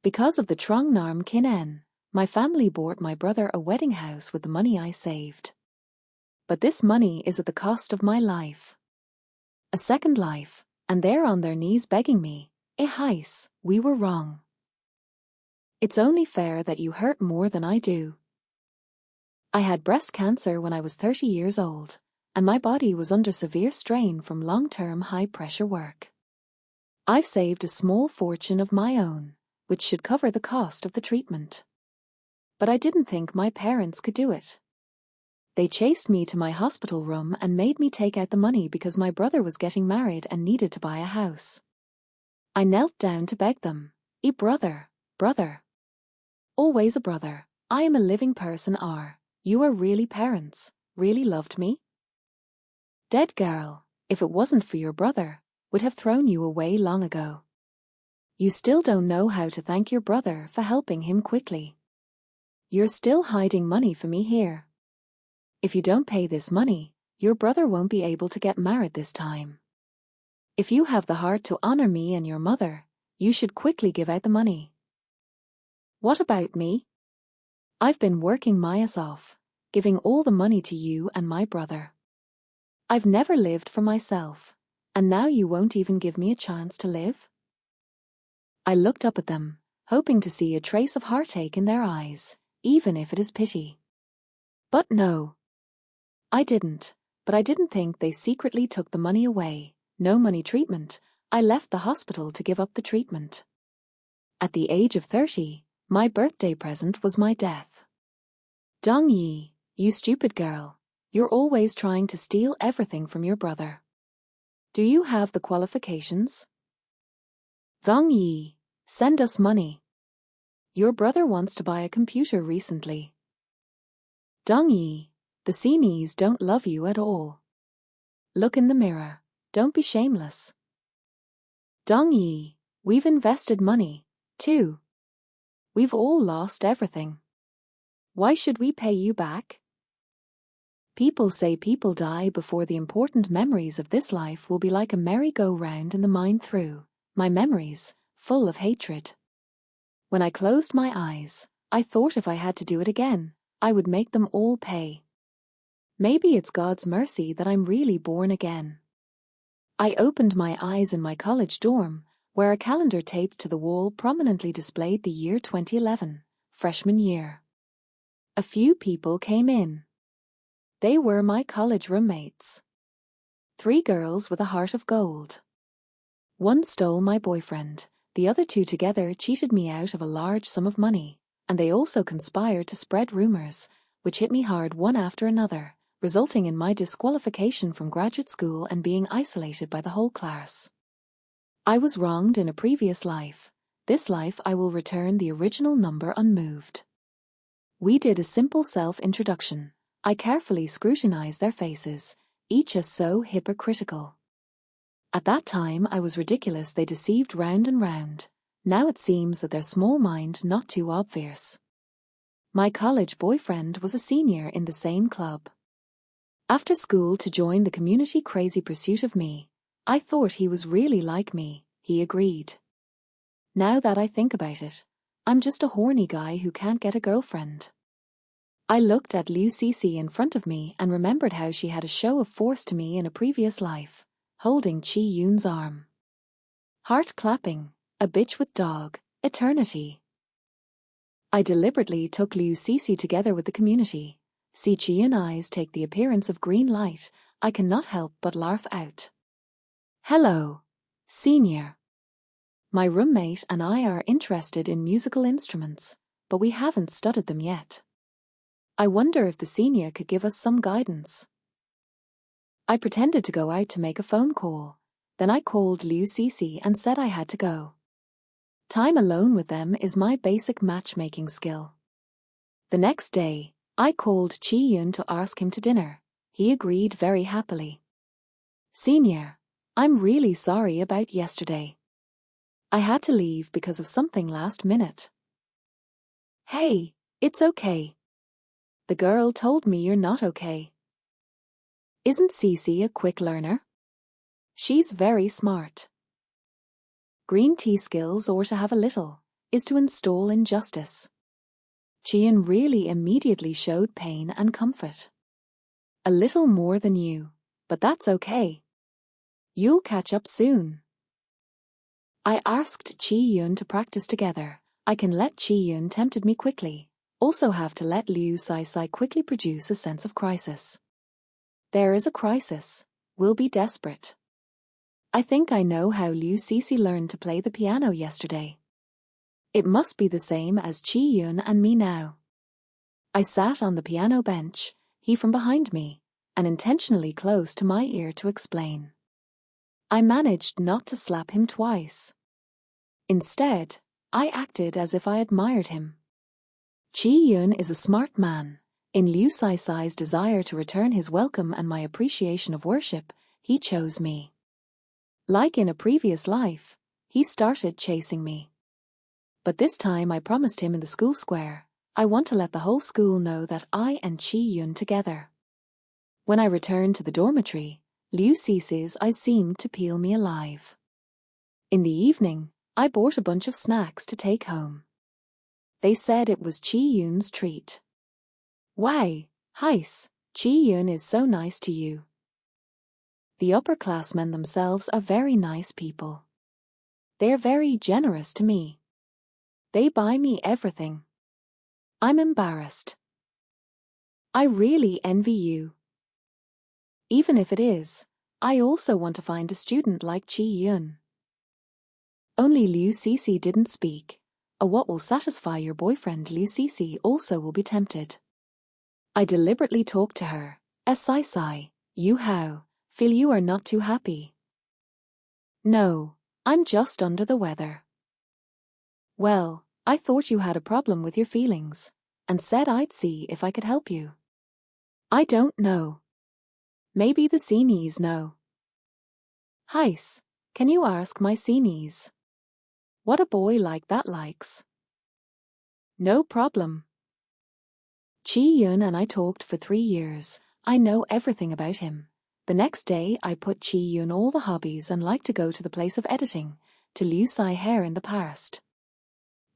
Because of the Chung Nam Khinh Nnem, my family bought my brother a wedding house with the money I saved. But this money is at the cost of my life. A second life, and they're on their knees begging me, Heis, we were wrong. It's only fair that you hurt more than I do. I had breast cancer when I was 30 years old, and my body was under severe strain from long-term high-pressure work. I've saved a small fortune of my own, which should cover the cost of the treatment. But I didn't think my parents could do it. They chased me to my hospital room and made me take out the money because my brother was getting married and needed to buy a house. I knelt down to beg them, brother. Always a brother, I am a living person. You are really parents, really loved me? Dead girl, if it wasn't for your brother, would have thrown you away long ago. You still don't know how to thank your brother for helping him quickly. You're still hiding money for me here. If you don't pay this money, your brother won't be able to get married this time. If you have the heart to honor me and your mother, you should quickly give out the money. What about me? I've been working my ass off, giving all the money to you and my brother. I've never lived for myself, and now you won't even give me a chance to live? I looked up at them, hoping to see a trace of heartache in their eyes, even if it is pity. But no. I didn't, but I didn't think they secretly took the money away. No money treatment. I left the hospital to give up the treatment. At the age of 30, my birthday present was my death. Dong Yi, you stupid girl, you're always trying to steal everything from your brother. Do you have the qualifications? Dong Yi, send us money. Your brother wants to buy a computer recently. Dong Yi, the Chinese don't love you at all. Look in the mirror, don't be shameless. Dong Yi, we've invested money, too. We've all lost everything. Why should we pay you back? People say people die before the important memories of this life will be like a merry-go-round in the mind through my memories, full of hatred. When I closed my eyes, I thought if I had to do it again, I would make them all pay. Maybe it's God's mercy that I'm really born again. I opened my eyes in my college dorm, where a calendar taped to the wall prominently displayed the year 2011, freshman year. A few people came in. They were my college roommates. 3 girls with a heart of gold. One stole my boyfriend, the other 2 together cheated me out of a large sum of money, and they also conspired to spread rumors, which hit me hard one after another, resulting in my disqualification from graduate school and being isolated by the whole class. I was wronged in a previous life. This life I will return the original number unmoved. We did a simple self-introduction. I carefully scrutinized their faces, each as so hypocritical. At that time I was ridiculous. They deceived round and round. Now it seems that their small mind not too obvious. My college boyfriend was a senior in the same club. After school to join the community crazy pursuit of me. I thought he was really like me, he agreed. Now that I think about it, I'm just a horny guy who can't get a girlfriend. I looked at Liu Cece in front of me and remembered how she had a show of force to me in a previous life, holding Chi Yun's arm. Heart clapping, a bitch with dog, eternity. I deliberately took Liu Cece together with the community. See Chi Yun eyes take the appearance of green light, I cannot help but laugh out. Hello, senior. My roommate and I are interested in musical instruments, but we haven't studied them yet. I wonder if the senior could give us some guidance. I pretended to go out to make a phone call. Then I called Liu Cece and said I had to go. Time alone with them is my basic matchmaking skill. The next day, I called Chi Yun to ask him to dinner. He agreed very happily. Senior, I'm really sorry about yesterday. I had to leave because of something last minute. Hey, it's okay. The girl told me you're not okay. Isn't Cece a quick learner? She's very smart. Green tea skills or to have a little. is to install injustice. Chiyun really immediately showed pain and comfort. A little more than you, but that's okay. You'll catch up soon. I asked Chiyun to practice together. I can let Chiyun tempted me quickly. Also have to let Liu Sai quickly produce a sense of crisis. There is a crisis. We'll be desperate. I think I know how Liu Sisi learned to play the piano yesterday. It must be the same as Chiyun and me now. I sat on the piano bench, he from behind me, and intentionally close to my ear to explain. I managed not to slap him twice. Instead, I acted as if I admired him. Chiyun is a smart man. In Liu Sai's desire to return his welcome and my appreciation of worship, he chose me. Like in a previous life, he started chasing me. But this time I promised him in the school square, I want to let the whole school know that I and Chiyun together. When I returned to the dormitory, Liu Sisi's eyes seemed to peel me alive. In the evening, I bought a bunch of snacks to take home. They said it was Chiyun's treat. Why, Heis, Chiyun is so nice to you. The upperclassmen themselves are very nice people. They're very generous to me. They buy me everything. I'm embarrassed. I really envy you. Even if it is, I also want to find a student like Chiyun. Only Liu Sisi didn't speak. What will satisfy your boyfriend Liu Sisi also will be tempted. I deliberately talked to her. Sai, you how, feel you are not too happy. No, I'm just under the weather. Well, I thought you had a problem with your feelings, and said I'd see if I could help you. I don't know. Maybe the Senies know. Heis, can you ask my Senies? What a boy like that likes. No problem. Chiyun and I talked for 3 years. I know everything about him. The next day I put Chiyun all the hobbies and like to go to the place of editing, to Liu Sai hair in the past.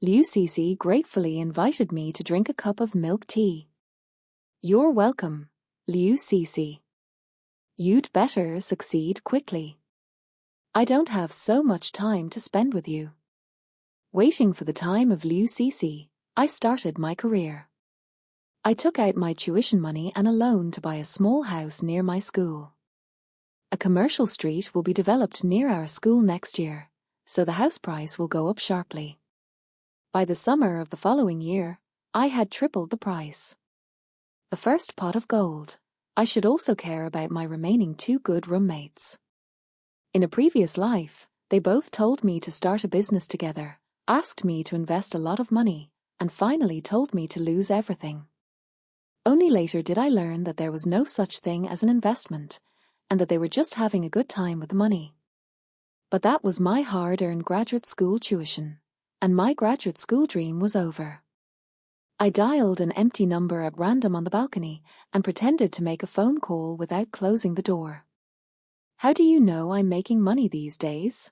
Liu Sisi gratefully invited me to drink a cup of milk tea. You're welcome, Liu Sisi. You'd better succeed quickly. I don't have so much time to spend with you. Waiting for the time of Liu Sisi, I started my career. I took out my tuition money and a loan to buy a small house near my school. A commercial street will be developed near our school next year, so the house price will go up sharply. By the summer of the following year, I had tripled the price. The first pot of gold. I should also care about my remaining 2 good roommates. In a previous life, they both told me to start a business together, asked me to invest a lot of money, and finally told me to lose everything. Only later did I learn that there was no such thing as an investment, and that they were just having a good time with the money. But that was my hard-earned graduate school tuition, and my graduate school dream was over. I dialed an empty number at random on the balcony and pretended to make a phone call without closing the door. How do you know I'm making money these days?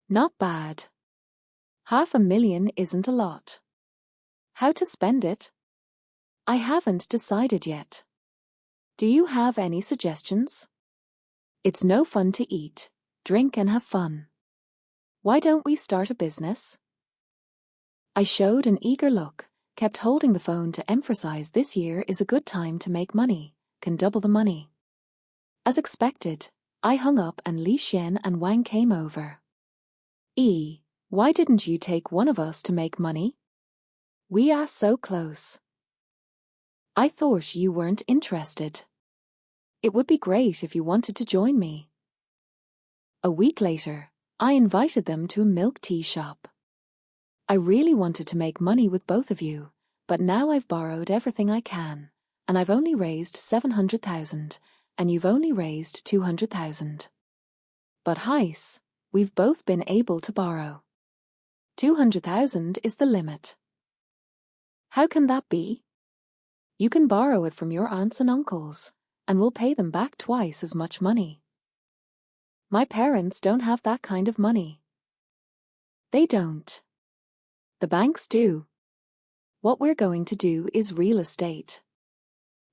Not bad. $500,000 isn't a lot. How to spend it? I haven't decided yet. Do you have any suggestions? It's no fun to eat, drink and have fun. Why don't we start a business? I showed an eager look, kept holding the phone to emphasize this year is a good time to make money, can double the money. As expected, I hung up and Li Xian and Wang came over. Why didn't you take one of us to make money? We are so close. I thought you weren't interested. It would be great if you wanted to join me. A week later, I invited them to a milk tea shop. I really wanted to make money with both of you, but now I've borrowed everything I can, and I've only raised 700,000, and you've only raised 200,000. But Heis, we've both been able to borrow. 200,000 is the limit. How can that be? You can borrow it from your aunts and uncles, and we'll pay them back twice as much money. My parents don't have that kind of money. They don't. The banks do. What we're going to do is real estate.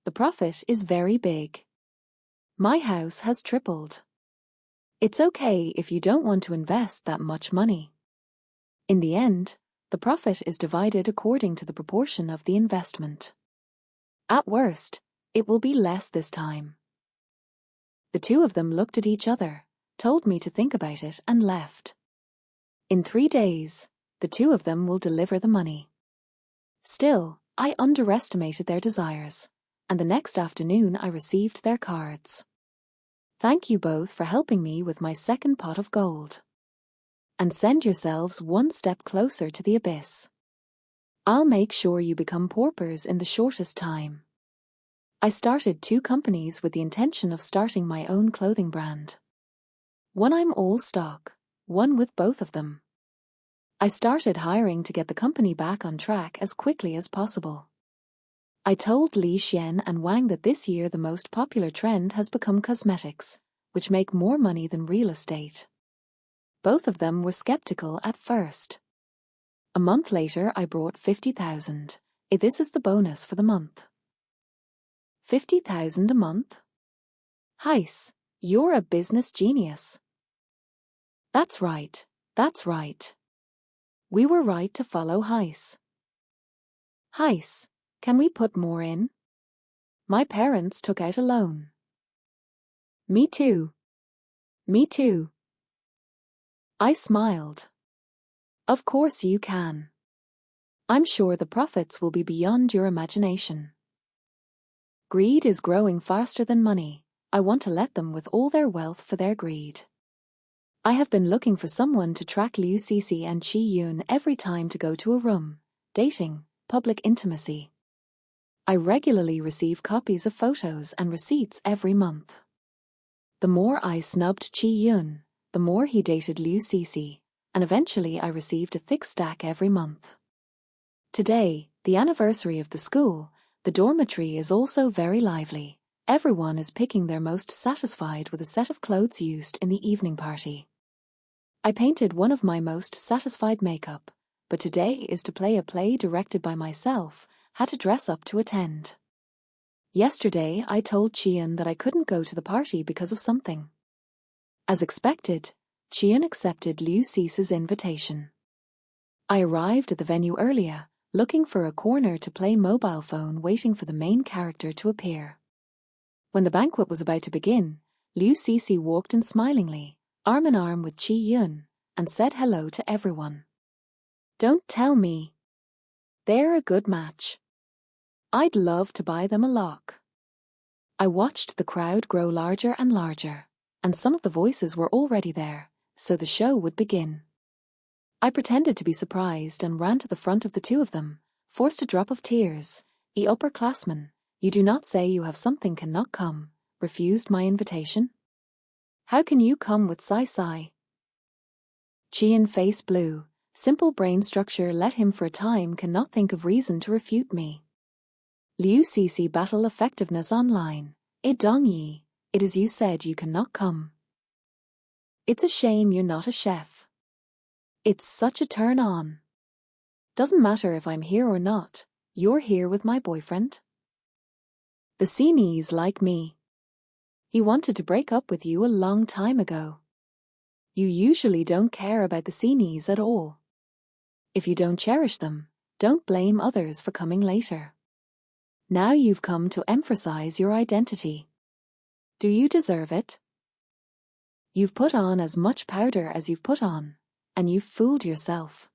The profit is very big. My house has tripled. It's okay if you don't want to invest that much money. In the end, the profit is divided according to the proportion of the investment. At worst, it will be less this time. The two of them looked at each other, told me to think about it, and left. In 3 days, the two of them will deliver the money. Still, I underestimated their desires, and the next afternoon I received their cards. Thank you both for helping me with my second pot of gold. And send yourselves one step closer to the abyss. I'll make sure you become paupers in the shortest time. I started 2 companies with the intention of starting my own clothing brand. One I'm all stock, one with both of them. I started hiring to get the company back on track as quickly as possible. I told Li Xian and Wang that this year the most popular trend has become cosmetics, which make more money than real estate. Both of them were skeptical at first. A month later I brought 50,000. This is the bonus for the month. 50,000 a month? Heiss, you're a business genius. That's right, that's right. We were right to follow Heiss. Heiss, can we put more in? My parents took out a loan. Me too. Me too. I smiled. Of course you can. I'm sure the profits will be beyond your imagination. Greed is growing faster than money. I want to let them with all their wealth for their greed. I have been looking for someone to track Liu Cixi and Qi Yun every time to go to a room, dating, public intimacy. I regularly receive copies of photos and receipts every month. The more I snubbed Qi Yun, the more he dated Liu Cixi, and eventually I received a thick stack every month. Today, the anniversary of the school, the dormitory is also very lively. Everyone is picking their most satisfied with a set of clothes used in the evening party. I painted one of my most satisfied makeup, but today is to play a play directed by myself, had to dress up to attend. Yesterday I told Qian that I couldn't go to the party because of something. As expected, Qian accepted Liu Cixi's invitation. I arrived at the venue earlier, looking for a corner to play mobile phone, waiting for the main character to appear. When the banquet was about to begin, Liu Cixi walked in smilingly, arm in arm with Qi Yun, and said hello to everyone. Don't tell me. They're a good match. I'd love to buy them a lock. I watched the crowd grow larger and larger, and some of the voices were already there, so the show would begin. I pretended to be surprised and ran to the front of the two of them, forced a drop of tears. Upperclassmen, you do not say you have something cannot come, refused my invitation? How can you come with Sai? Qian face blew. Simple brain structure let him for a time cannot think of reason to refute me. Liu Cixi battle effectiveness online. Dongyi, it is you said you cannot come. It's a shame you're not a chef. It's such a turn on. Doesn't matter if I'm here or not, you're here with my boyfriend. The Chinese like me. He wanted to break up with you a long time ago. You usually don't care about the Chinese at all. If you don't cherish them, don't blame others for coming later. Now you've come to emphasize your identity. Do you deserve it? You've put on as much powder as you've put on, and you've fooled yourself.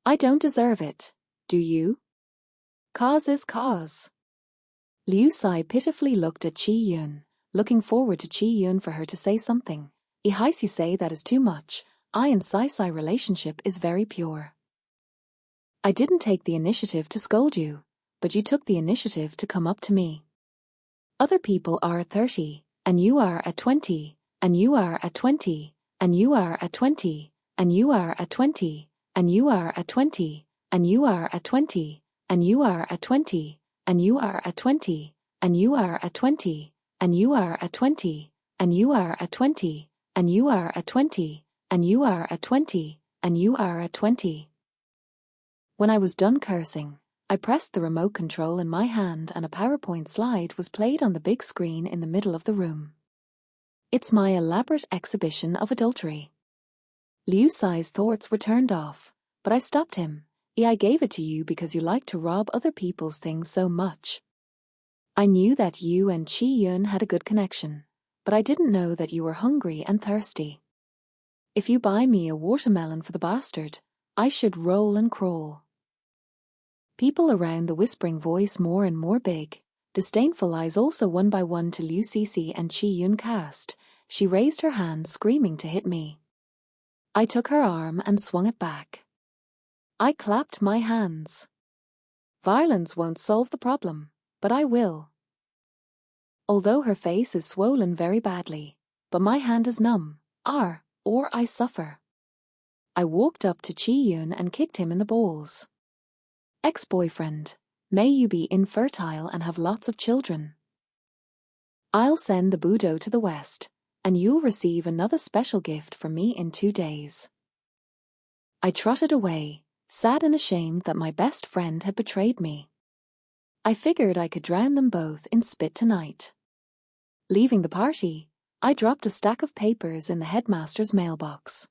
I don't deserve it, do you? Cause is cause. Liu Sai pitifully looked at Qi Yun, looking forward to Qi Yun for her to say something. Ihai, you say that is too much. I and Sai relationship is very pure. I didn't take the initiative to scold you, but you took the initiative to come up to me. Other people are at 30, and you are at 20, and you are at 20, and you are at 20, and you are at 20, and you are at 20, and you are at 20, and you are at 20, and you are at 20, and you are at 20, and you are at 20, and you are at 20, and you are at 20, and you are at 20, and you are at 20. When I was done cursing, I pressed the remote control in my hand and a PowerPoint slide was played on the big screen in the middle of the room. It's my elaborate exhibition of adultery. Liu Sai's thoughts were turned off, but I stopped him. I gave it to you because you like to rob other people's things so much. I knew that you and Chi Yun had a good connection, but I didn't know that you were hungry and thirsty. If you buy me a watermelon for the bastard, I should roll and crawl. People around the whispering voice more and more big, disdainful eyes also one by one to Liu Cece and Chi Yun cast. She raised her hand screaming to hit me. I took her arm and swung it back. I clapped my hands. Violence won't solve the problem, but I will. Although her face is swollen very badly, but my hand is numb, or I suffer. I walked up to Chi Yun and kicked him in the balls. Ex-boyfriend, may you be infertile and have lots of children. I'll send the Budo to the west, and you'll receive another special gift from me in 2 days. I trotted away, sad and ashamed that my best friend had betrayed me. I figured I could drown them both in spit tonight. Leaving the party, I dropped a stack of papers in the headmaster's mailbox.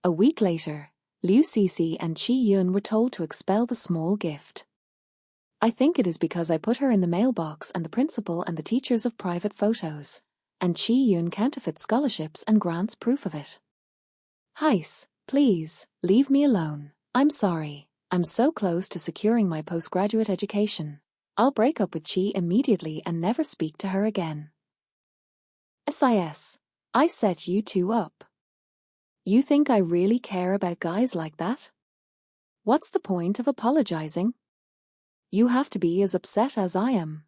A week later, Liu Cece and Chi Yun were told to expel the small gift. I think it is because I put her in the mailbox and the principal and the teachers of private photos, and Chi Yun counterfeit scholarships and grants proof of it. Heis, please, leave me alone. I'm sorry, I'm so close to securing my postgraduate education. I'll break up with Chi immediately and never speak to her again. SIS, I set you two up. You think I really care about guys like that? What's the point of apologizing? You have to be as upset as I am.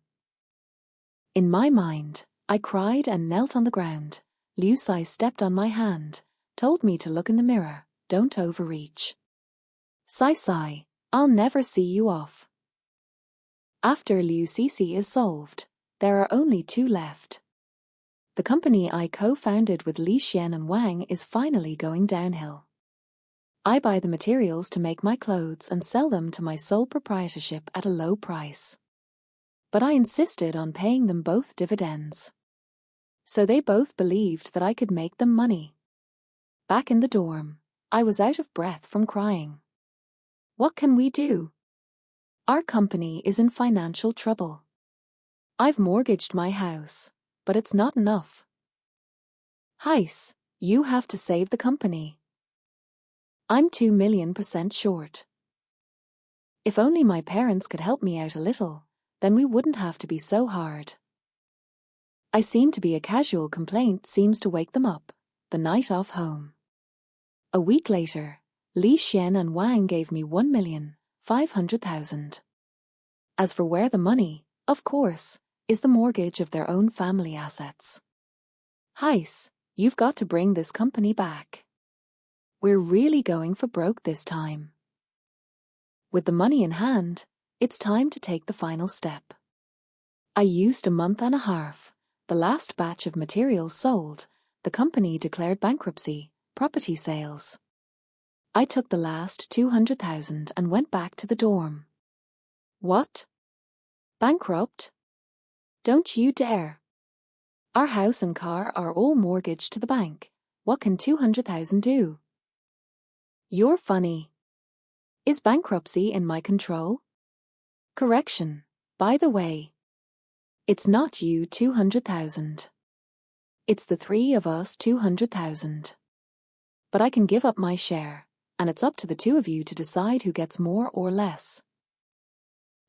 In my mind, I cried and knelt on the ground. Liu Sai stepped on my hand, told me to look in the mirror, don't overreach. Sai, I'll never see you off. After Liu Cece is solved, there are only 2 left. The company I co-founded with Li Xian and Wang is finally going downhill. I buy the materials to make my clothes and sell them to my sole proprietorship at a low price. But I insisted on paying them both dividends. So they both believed that I could make them money. Back in the dorm, I was out of breath from crying. What can we do? Our company is in financial trouble. I've mortgaged my house, but it's not enough. Heis, you have to save the company. I'm 2,000,000% short. If only my parents could help me out a little, then we wouldn't have to be so hard. I seem to be a casual complaint seems to wake them up, the night off home. A week later, Li Xian and Wang gave me 1,500,000. As for where the money, of course, is the mortgage of their own family assets. Heis, you've got to bring this company back. We're really going for broke this time. With the money in hand, it's time to take the final step. I used a month and a half. The last batch of materials sold, the company declared bankruptcy, property sales. I took the last 200,000 and went back to the dorm. What? Bankrupt? Don't you dare. Our house and car are all mortgaged to the bank. What can 200,000 do? You're funny. Is bankruptcy in my control? Correction, by the way. It's not you 200,000. It's the 3 of us 200,000. But I can give up my share, and it's up to the 2 of you to decide who gets more or less.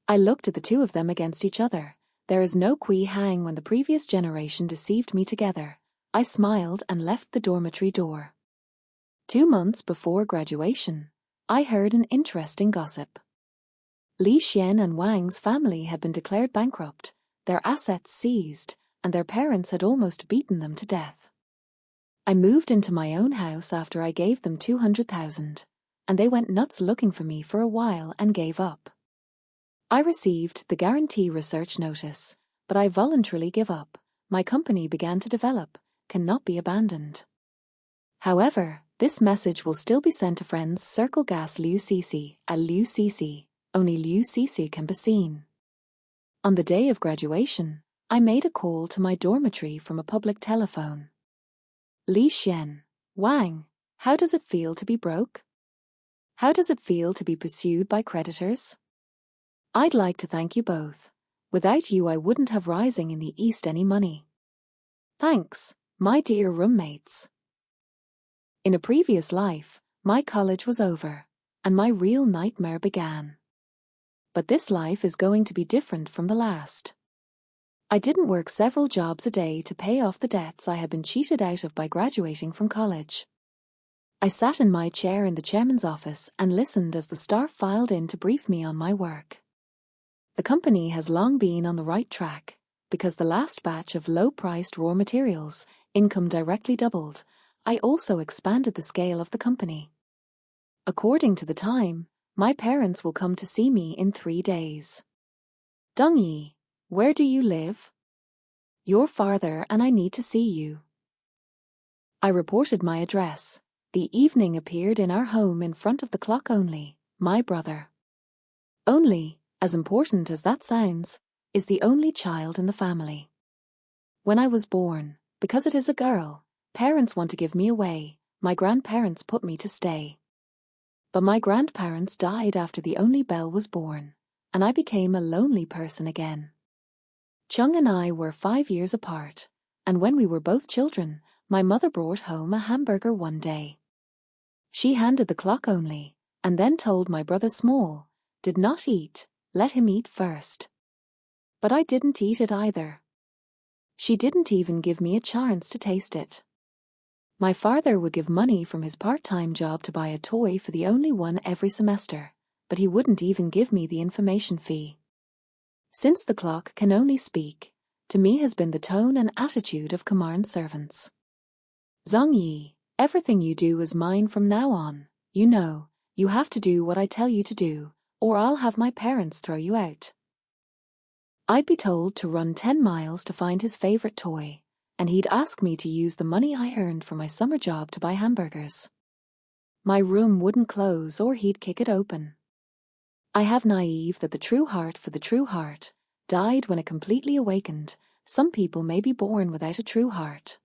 I looked at the 2 of them against each other. There is no qui hang when the previous generation deceived me together. I smiled and left the dormitory door. 2 months before graduation, I heard an interesting gossip. Li Xian and Wang's family had been declared bankrupt, their assets seized, and their parents had almost beaten them to death. I moved into my own house after I gave them 200,000, and they went nuts looking for me for a while and gave up. I received the guarantee research notice, but I voluntarily give up. My company began to develop, cannot be abandoned. However, This message will still be sent to friends circle gas Liu Cc at Liu Cc. Only Liu Cc can be seen. On the day of graduation, I made a call to my dormitory from a public telephone. Li Xian, Wang, how does it feel to be broke? How does it feel to be pursued by creditors? I'd like to thank you both. Without you I wouldn't have Rising in the East any money. Thanks, my dear roommates. In a previous life, my college was over, and my real nightmare began. But this life is going to be different from the last. I didn't work several jobs a day to pay off the debts I had been cheated out of by graduating from college. I sat in my chair in the chairman's office and listened as the staff filed in to brief me on my work. The company has long been on the right track, because the last batch of low-priced raw materials, income directly doubled. I also expanded the scale of the company. According to the time, my parents will come to see me in 3 days. Dongyi, where do you live? Your father and I need to see you. I reported my address. The evening appeared in our home in front of the clock only, my brother. Only, as important as that sounds, is the only child in the family. When I was born, because it is a girl, parents want to give me away, my grandparents put me to stay. But my grandparents died after the only Belle was born, and I became a lonely person again. Chung and I were 5 years apart, and when we were both children, my mother brought home a hamburger one day. She handed the clock only, and then told my brother Small, did not eat, let him eat first. But I didn't eat it either. She didn't even give me a chance to taste it. My father would give money from his part-time job to buy a toy for the only one every semester, but he wouldn't even give me the information fee. Since the clock can only speak, to me has been the tone and attitude of command servants. Zhongyi, everything you do is mine from now on. You know, you have to do what I tell you to do, or I'll have my parents throw you out. I'd be told to run 10 miles to find his favorite toy, and he'd ask me to use the money I earned from my summer job to buy hamburgers. My room wouldn't close or he'd kick it open. I have naive that the true heart for the true heart died when it completely awakened. Some people may be born without a true heart.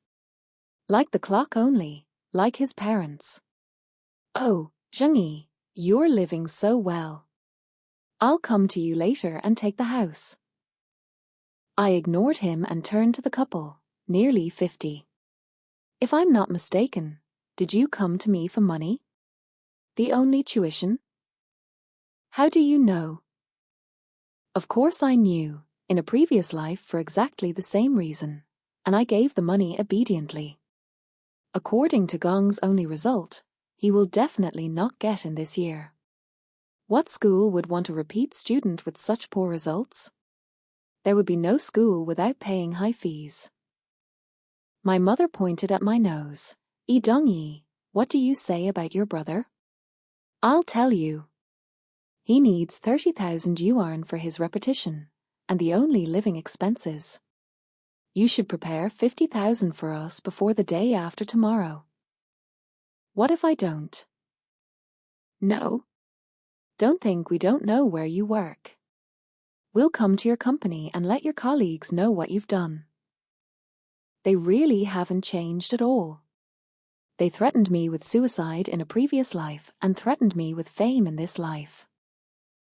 Like the clock only, like his parents. Oh, Zhengyi, you're living so well. I'll come to you later and take the house. I ignored him and turned to the couple, nearly 50. If I'm not mistaken, did you come to me for money? The only tuition? How do you know? Of course I knew, in a previous life for exactly the same reason, and I gave the money obediently. According to Gong's only result, he will definitely not get in this year. What school would want a repeat student with such poor results? There would be no school without paying high fees. My mother pointed at my nose. Dongyi, what do you say about your brother? I'll tell you. He needs 30,000 yuan for his repetition, and the only living expenses. You should prepare 50,000 for us before the day after tomorrow. What if I don't? No. Don't think we don't know where you work. We'll come to your company and let your colleagues know what you've done. They really haven't changed at all. They threatened me with suicide in a previous life and threatened me with fame in this life.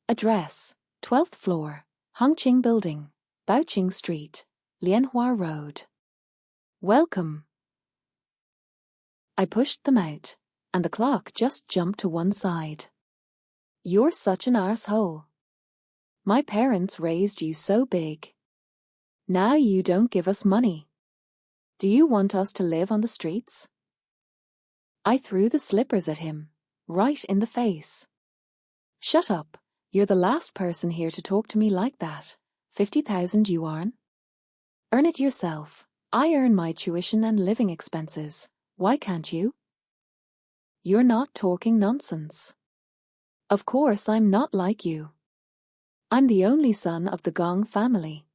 Address, 12th floor, Hongqing Building, Baoqing Street, Lianhua Road. Welcome. I pushed them out, and the clock just jumped to one side. You're such an arsehole. My parents raised you so big. Now you don't give us money. Do you want us to live on the streets? I threw the slippers at him, right in the face. Shut up, you're the last person here to talk to me like that. 50,000 yuan? Earn it yourself. I earn my tuition and living expenses. Why can't you? You're not talking nonsense. Of course I'm not like you. I'm the only son of the Gong family.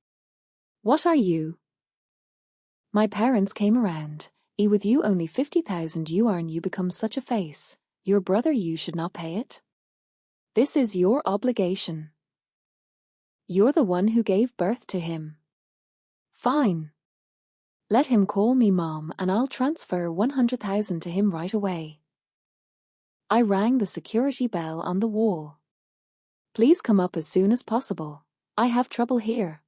What are you? My parents came around. With you only 50,000 yuan you become such a face. Your brother you should not pay it. This is your obligation. You're the one who gave birth to him. Fine. Let him call me mom and I'll transfer 100,000 to him right away. I rang the security bell on the wall. Please come up as soon as possible. I have trouble here.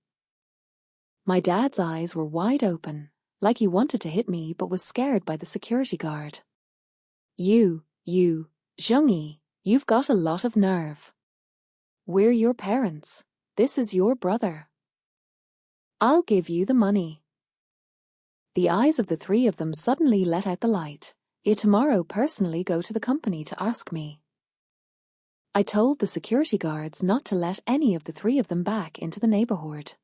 My dad's eyes were wide open, like he wanted to hit me but was scared by the security guard. You, Zhongyi, you've got a lot of nerve. We're your parents. This is your brother. I'll give you the money. The eyes of the three of them suddenly let out the light. Tomorrow personally go to the company to ask me. I told the security guards not to let any of the three of them back into the neighborhood.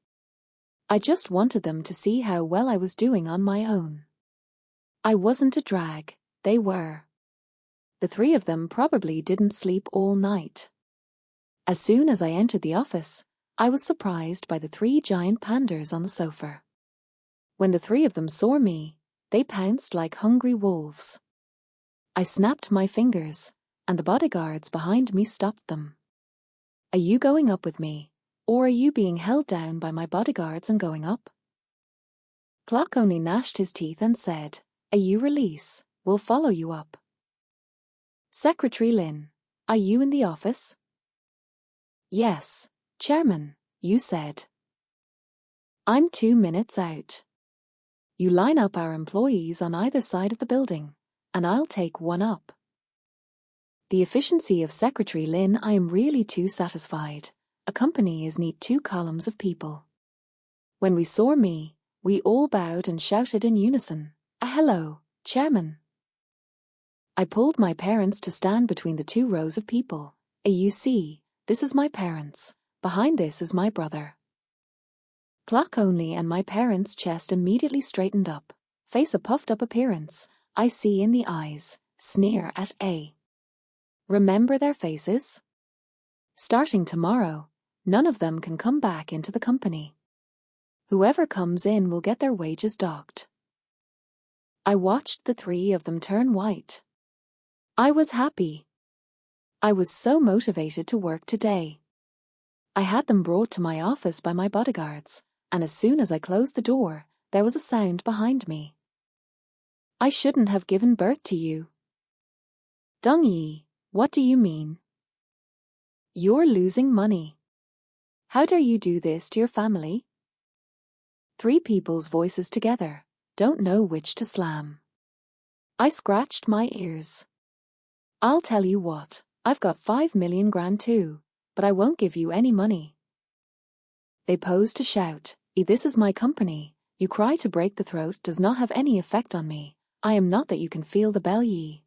I just wanted them to see how well I was doing on my own. I wasn't a drag, they were. The three of them probably didn't sleep all night. As soon as I entered the office, I was surprised by the three giant pandas on the sofa. When the three of them saw me, they pounced like hungry wolves. I snapped my fingers, and the bodyguards behind me stopped them. Are you going up with me, or are you being held down by my bodyguards and going up? Clock only gnashed his teeth and said, you release, we'll follow you up. Secretary Lin, are you in the office? Yes, Chairman, you said. I'm 2 minutes out. You line up our employees on either side of the building, and I'll take one up. The efficiency of Secretary Lin, I am really too satisfied. A company is need 2 columns of people. When we saw me, we all bowed and shouted in unison, hello, Chairman. I pulled my parents to stand between the 2 rows of people. You see, this is my parents, behind this is my brother. Clock only and my parents' chest immediately straightened up, face a puffed up appearance, I see in the eyes, sneer at A. Remember their faces? Starting tomorrow, none of them can come back into the company. Whoever comes in will get their wages docked. I watched the 3 of them turn white. I was happy. I was so motivated to work today. I had them brought to my office by my bodyguards, and as soon as I closed the door, there was a sound behind me. I shouldn't have given birth to you. Dongyi, what do you mean? You're losing money. How dare you do this to your family? 3 people's voices together, don't know which to slam. I scratched my ears. I'll tell you what, I've got 5 million grand too, but I won't give you any money. They posed to shout, this is my company, you cry to break the throat does not have any effect on me, I am not that you can feel the bell ye.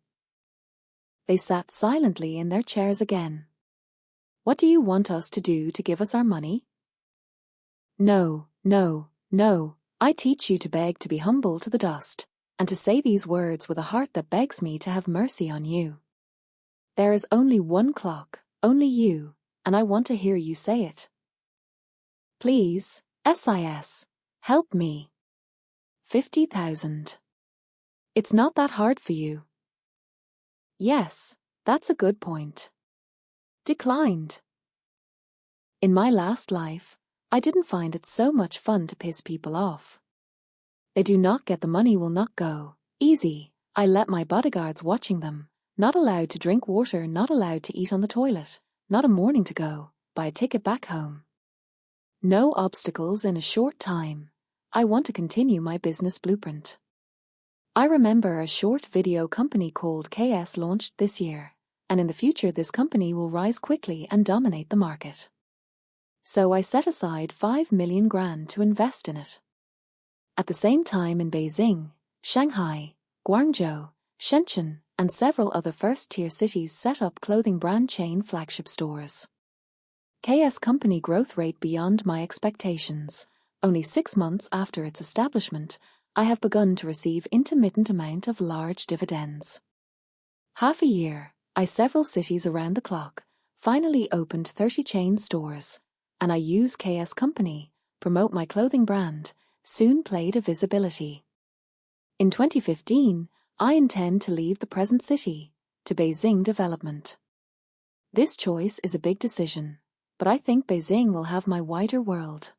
They sat silently in their chairs again. What do you want us to do to give us our money? No, I teach you to beg to be humble to the dust, and to say these words with a heart that begs me to have mercy on you. There is only one clock, only you, and I want to hear you say it. Please, SIS, help me. 50,000. It's not that hard for you. Yes, that's a good point. Declined. In my last life, I didn't find it so much fun to piss people off. They do not get the money will not go, easy, I let my bodyguards watching them, not allowed to drink water, not allowed to eat on the toilet, not a morning to go, buy a ticket back home. No obstacles in a short time. I want to continue my business blueprint. I remember a short video company called KS launched this year, and in the future this company will rise quickly and dominate the market. So I set aside 5 million grand to invest in it. At the same time in Beijing, Shanghai, Guangzhou, Shenzhen, and several other first-tier cities set up clothing brand chain flagship stores. KS company growth rate beyond my expectations. Only 6 months after its establishment, I have begun to receive intermittent amount of large dividends. Half a year, I several cities around the clock, finally opened 30 chain stores, and I use KS company, promote my clothing brand, soon played a visibility. In 2015, I intend to leave the present city, to Beijing development. This choice is a big decision, but I think Beijing will have my wider world.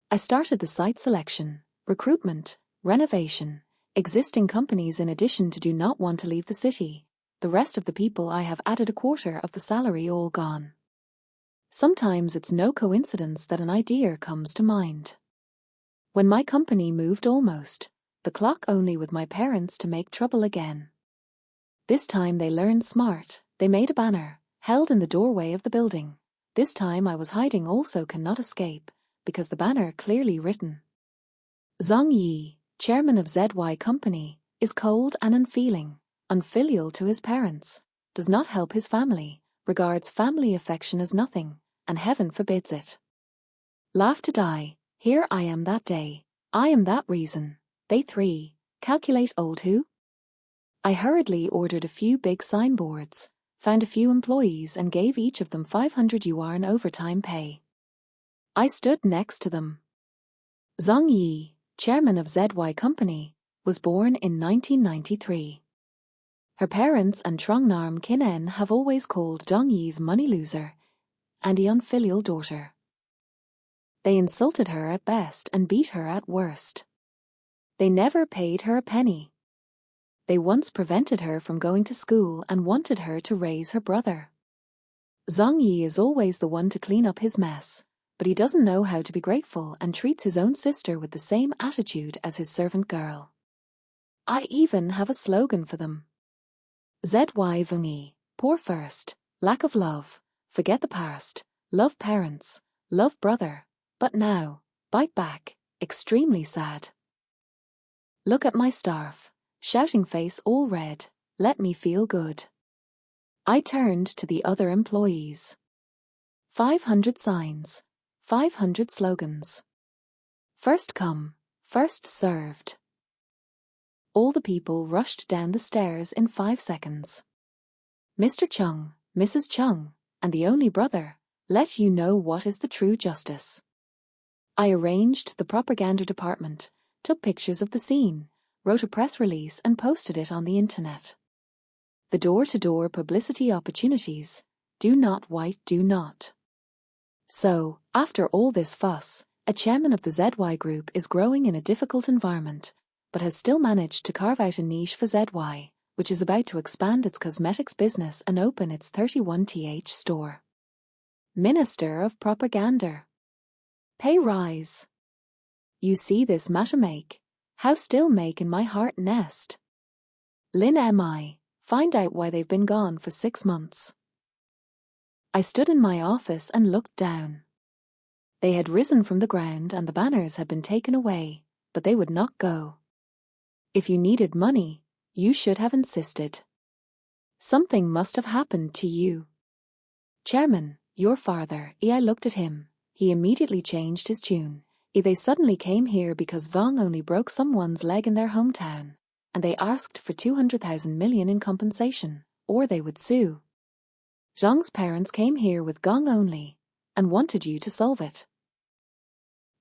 I started the site selection, recruitment, renovation. Existing companies in addition to do not want to leave the city. The rest of the people I have added a quarter of the salary all gone. Sometimes it's no coincidence that an idea comes to mind. When my company moved almost, the clock only with my parents to make trouble again. This time they learned smart. They made a banner, held in the doorway of the building. This time I was hiding also cannot escape, because the banner clearly written. Zhang Yi, chairman of ZY Company, is cold and unfeeling, unfilial to his parents, does not help his family, regards family affection as nothing, and heaven forbids it. Laugh to die, here I am that day, I am that reason, they three, calculate old who? I hurriedly ordered a few big signboards, found a few employees and gave each of them 500 yuan overtime pay. I stood next to them. Zhang Yi, chairman of ZY Company, was born in 1993. Her parents and Nam Khinh NemI have always called Zhang Yi's money loser and the unfilial daughter. They insulted her at best and beat her at worst. They never paid her a penny. They once prevented her from going to school and wanted her to raise her brother. Zhang Yi is always the one to clean up his mess, but he doesn't know how to be grateful and treats his own sister with the same attitude as his servant girl. I even have a slogan for them. ZY Vungi, poor first, lack of love, forget the past, love parents, love brother, but now, bite back, extremely sad. Look at my staff, shouting face all red, let me feel good. I turned to the other employees. 500 signs, 500 slogans. First come, first served. All the people rushed down the stairs in 5 seconds. Mr. Chung, Mrs. Chung, and the only brother, let you know what is the true justice. I arranged the propaganda department, took pictures of the scene, wrote a press release and posted it on the internet. The door-to-door publicity opportunities, do not white do not. So, after all this fuss, a chairman of the ZY group is growing in a difficult environment, but has still managed to carve out a niche for ZY, which is about to expand its cosmetics business and open its 31th store. Minister of Propaganda. Pay rise. You see this matter make, how still make in my heart nest. Lin am I, find out why they've been gone for 6 months. I stood in my office and looked down. They had risen from the ground and the banners had been taken away, but they would not go. If you needed money, you should have insisted. Something must have happened to you. Chairman, your father, I looked at him. He immediately changed his tune. They suddenly came here because Vong only broke someone's leg in their hometown, and they asked for 200,000 million in compensation, or they would sue. Zhang's parents came here with Gong only, and wanted you to solve it.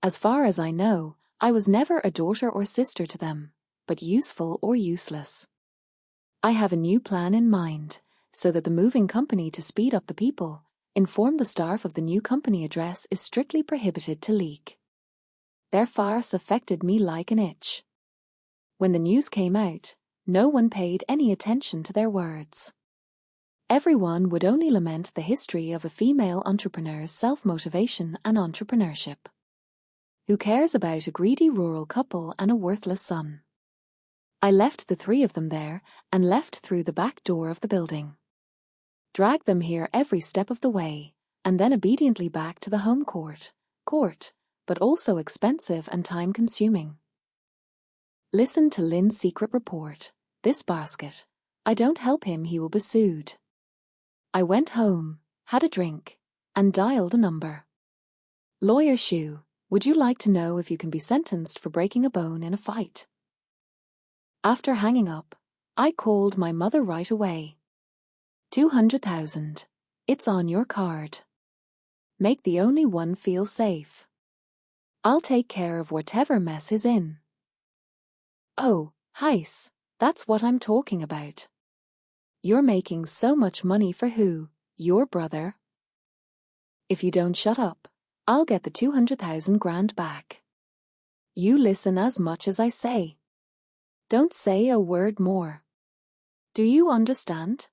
As far as I know, I was never a daughter or sister to them, but useful or useless. I have a new plan in mind, so that the moving company to speed up the people, inform the staff of the new company address is strictly prohibited to leak. Their farce affected me like an itch. When the news came out, no one paid any attention to their words. Everyone would only lament the history of a female entrepreneur's self-motivation and entrepreneurship. Who cares about a greedy rural couple and a worthless son? I left the 3 of them there and left through the back door of the building. Dragged them here every step of the way, and then obediently back to the home court, but also expensive and time-consuming. Listen to Lin's secret report. This basket. I don't help him, he will be sued. I went home, had a drink, and dialed a number. Lawyer Shu, would you like to know if you can be sentenced for breaking a bone in a fight? After hanging up, I called my mother right away. 200,000. It's on your card. Make the only one feel safe. I'll take care of whatever mess is in. Oh, Heis, that's what I'm talking about. You're making so much money for who? Your brother? If you don't shut up, I'll get the 200,000 grand back. You listen as much as I say. Don't say a word more. Do you understand?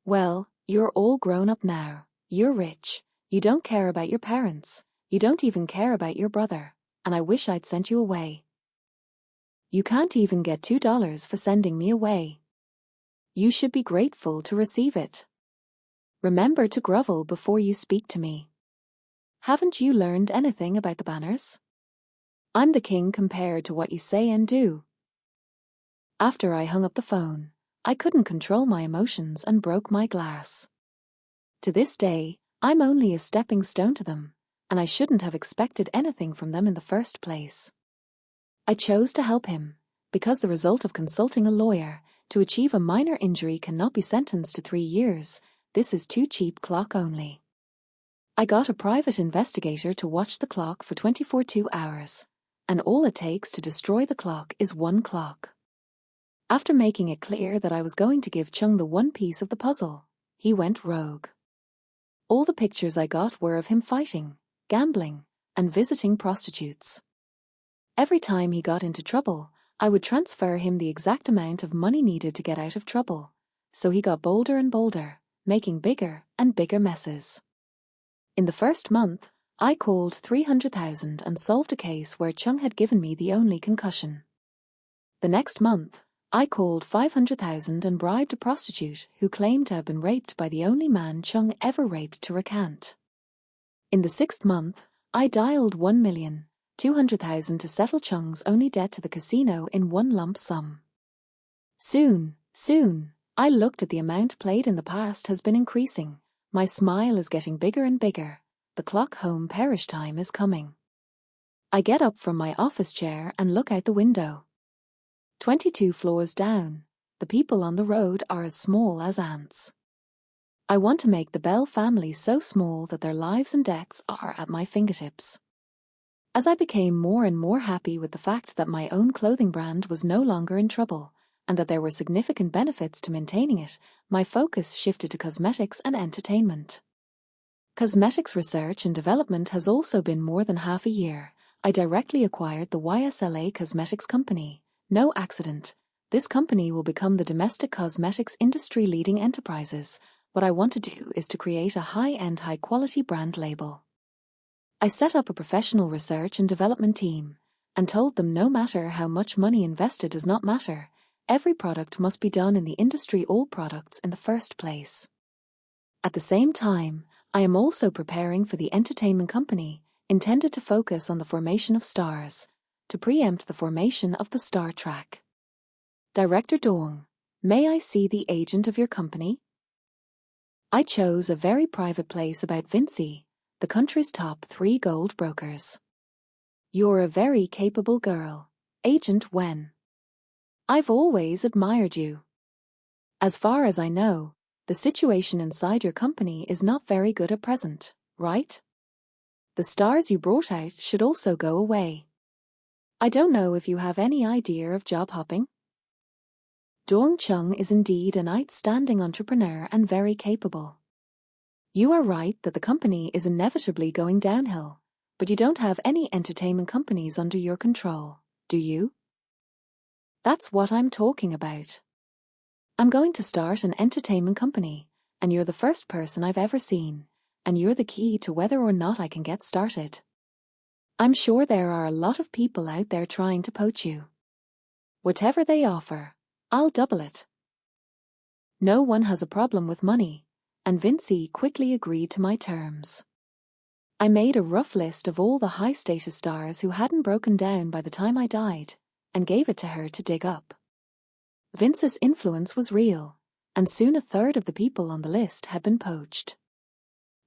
Well, you're all grown up now. You're rich. You don't care about your parents. You don't even care about your brother. And I wish I'd sent you away. You can't even get $2 for sending me away. You should be grateful to receive it. Remember to grovel before you speak to me. Haven't you learned anything about the banners? I'm the king compared to what you say and do. After I hung up the phone, I couldn't control my emotions and broke my glass. To this day, I'm only a stepping stone to them, and I shouldn't have expected anything from them in the first place. I chose to help him, because the result of consulting a lawyer to achieve a minor injury cannot be sentenced to 3 years. This is too cheap clock only. I got a private investigator to watch the clock for 24 hours, and all it takes to destroy the clock is 1 clock. After making it clear that I was going to give Chung the one piece of the puzzle, he went rogue. All the pictures I got were of him fighting, gambling, and visiting prostitutes. Every time he got into trouble, I would transfer him the exact amount of money needed to get out of trouble, so he got bolder and bolder, making bigger and bigger messes. In the first month, I called 300,000 and solved a case where Chung had given me the only concussion. The next month, I called 500,000 and bribed a prostitute who claimed to have been raped by the only man Chung ever raped to recant. In the 6th month, I dialed 1,200,000 to settle Chung's only debt to the casino in one lump sum. Soon, I looked at the amount played in the past has been increasing. My smile is getting bigger and bigger. The clock home perish time is coming. I get up from my office chair and look out the window. 22 floors down, the people on the road are as small as ants. I want to make the Bell family so small that their lives and debts are at my fingertips. As I became more and more happy with the fact that my own clothing brand was no longer in trouble, and that there were significant benefits to maintaining it, my focus shifted to cosmetics and entertainment. Cosmetics research and development has also been more than half a year. I directly acquired the YSLA Cosmetics Company. No accident. This company will become the domestic cosmetics industry leading enterprises. What I want to do is to create a high-end, high-quality brand label. I set up a professional research and development team, and told them no matter how much money invested does not matter. Every product must be done in the industry, all products in the first place. At the same time, I am also preparing for the entertainment company, intended to focus on the formation of stars, to preempt the formation of the Star Trek. Director Dong, may I see the agent of your company? I chose a very private place about Vinci, the country's top 3 gold brokers. You're a very capable girl, Agent Wen. I've always admired you. As far as I know, the situation inside your company is not very good at present, right? The stars you brought out should also go away. I don't know if you have any idea of job hopping. Dong Chung is indeed an outstanding entrepreneur and very capable. You are right that the company is inevitably going downhill, but you don't have any entertainment companies under your control, do you? That's what I'm talking about. I'm going to start an entertainment company, and you're the first person I've ever seen, and you're the key to whether or not I can get started. I'm sure there are a lot of people out there trying to poach you. Whatever they offer, I'll double it. No one has a problem with money, and Vinci quickly agreed to my terms. I made a rough list of all the high-status stars who hadn't broken down by the time I died, and gave it to her to dig up. Vince's influence was real, and soon 1/3 of the people on the list had been poached.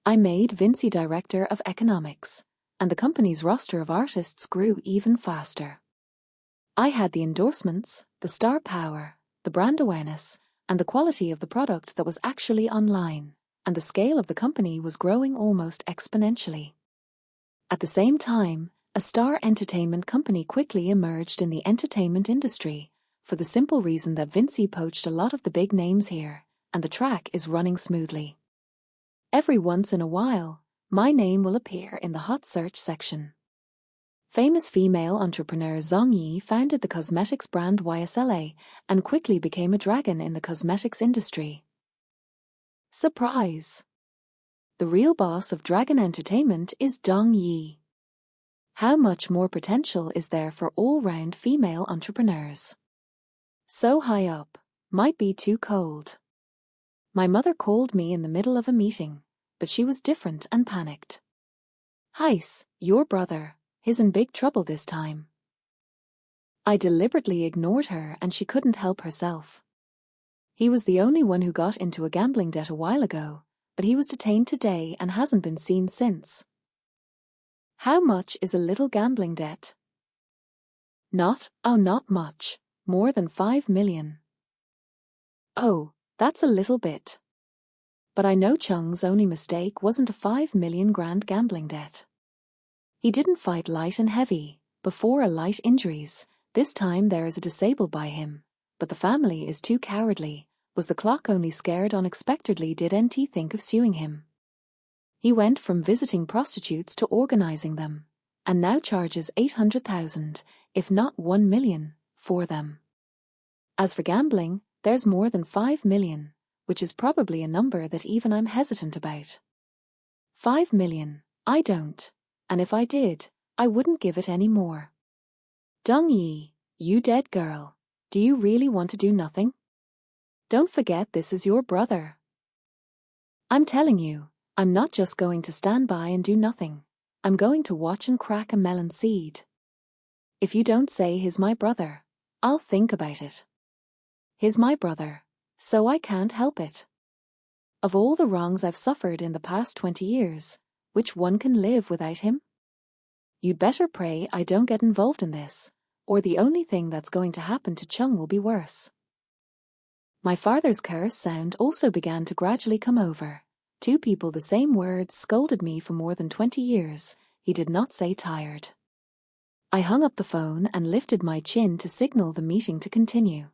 I made Vinci director of economics, and the company's roster of artists grew even faster. I had the endorsements, the star power, the brand awareness, and the quality of the product that was actually online, and the scale of the company was growing almost exponentially. At the same time, A star entertainment company quickly emerged in the entertainment industry, for the simple reason that Vinci poached a lot of the big names here, and the track is running smoothly. Every once in a while, my name will appear in the hot search section. Famous female entrepreneur Zhang Yi founded the cosmetics brand YSLA and quickly became a dragon in the cosmetics industry. Surprise! The real boss of Dragon Entertainment is Zhang Yi. How much more potential is there for all-round female entrepreneurs? So high up, might be too cold. My mother called me in the middle of a meeting, but she was different and panicked. Heiss, your brother, he's in big trouble this time. I deliberately ignored her and she couldn't help herself. He was the only one who got into a gambling debt a while ago, but he was detained today and hasn't been seen since. How much is a little gambling debt? Not much, more than 5 million. Oh, that's a little bit. But I know Chung's only mistake wasn't a 5 million grand gambling debt. He didn't fight light and heavy, before a light injuries, this time there is a disabled by him, but the family is too cowardly, was the clock only scared unexpectedly did NT think of suing him. He went from visiting prostitutes to organizing them, and now charges 800,000, if not 1 million, for them. As for gambling, there's more than 5 million, which is probably a number that even I'm hesitant about. 5 million, I don't, and if I did, I wouldn't give it any more. Zhang Yi, you dead girl, do you really want to do nothing? Don't forget this is your brother. I'm telling you, I'm not just going to stand by and do nothing. I'm going to watch and crack a melon seed. If you don't say he's my brother, I'll think about it. He's my brother, so I can't help it. Of all the wrongs I've suffered in the past 20 years, which one can live without him? You'd better pray I don't get involved in this, or the only thing that's going to happen to Chung will be worse. My father's curse sound also began to gradually come over. Two people the same words scolded me for more than 20 years. He did not say tired. I hung up the phone and lifted my chin to signal the meeting to continue.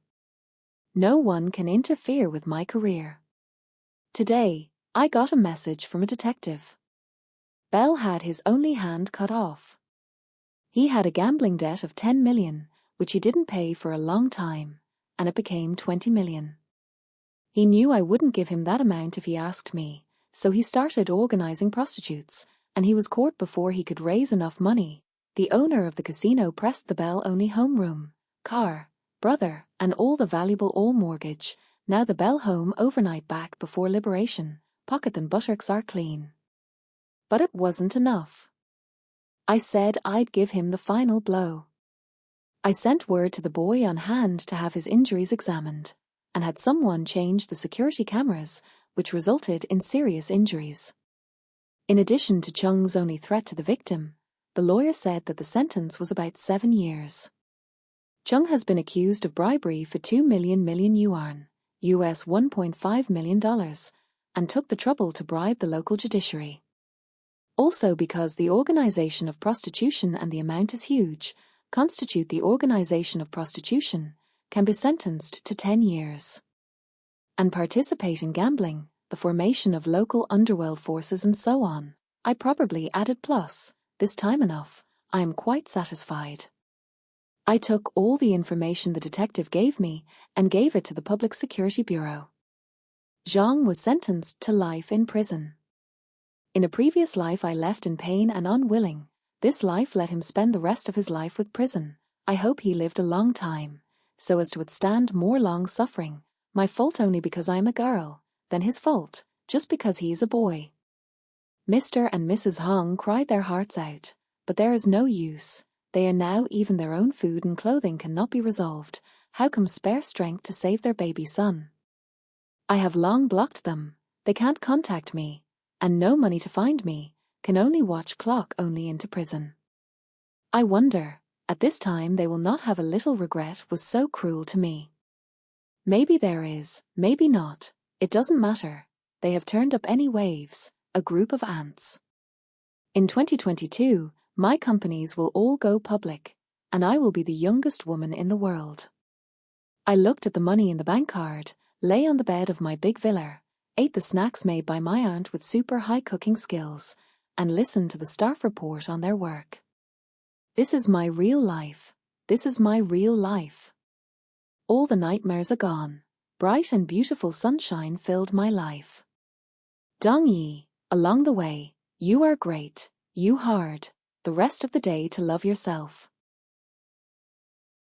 No one can interfere with my career. Today, I got a message from a detective. Bell had his only hand cut off. He had a gambling debt of 10 million, which he didn't pay for a long time, and it became 20 million. He knew I wouldn't give him that amount if he asked me, so he started organizing prostitutes, and he was caught before he could raise enough money. The owner of the casino pressed the Bell-only home room, car, brother, and all the valuable all mortgage. Now the Bell home overnight back before liberation, pocket and buttocks are clean. But it wasn't enough. I said I'd give him the final blow. I sent word to the boy on hand to have his injuries examined, and had someone change the security cameras, which resulted in serious injuries. In addition to Chung's only threat to the victim, the lawyer said that the sentence was about 7 years. Chung has been accused of bribery for 2 million yuan, US $1.5 million, and took the trouble to bribe the local judiciary. Also because the organization of prostitution and the amount is huge, constitute the organization of prostitution, can be sentenced to 10 years. And participate in gambling, the formation of local underworld forces and so on. I probably added plus, this time enough, I am quite satisfied. I took all the information the detective gave me and gave it to the Public Security Bureau. Zhang was sentenced to life in prison. In a previous life I left in pain and unwilling. This life let him spend the rest of his life with prison. I hope he lived a long time, so as to withstand more long suffering. My fault only because I am a girl, then his fault, just because he is a boy. Mr. and Mrs. Hong cried their hearts out, but there is no use. They are now even their own food and clothing cannot be resolved. How come spare strength to save their baby son? I have long blocked them. They can't contact me, and no money to find me, can only watch clock only into prison. I wonder, at this time they will not have a little regret was so cruel to me. Maybe there is, maybe not, it doesn't matter. They have turned up any waves, a group of ants. In 2022, My companies will all go public, and I will be the youngest woman in the world. I looked at the money in the bank card, lay on the bed of my big villa, ate the snacks made by my aunt with super high cooking skills, and listened to the staff report on their work. This is my real life. This is my real life. All the nightmares are gone. Bright and beautiful sunshine filled my life. Dong Yi, along the way, you are great, you hard, the rest of the day to love yourself.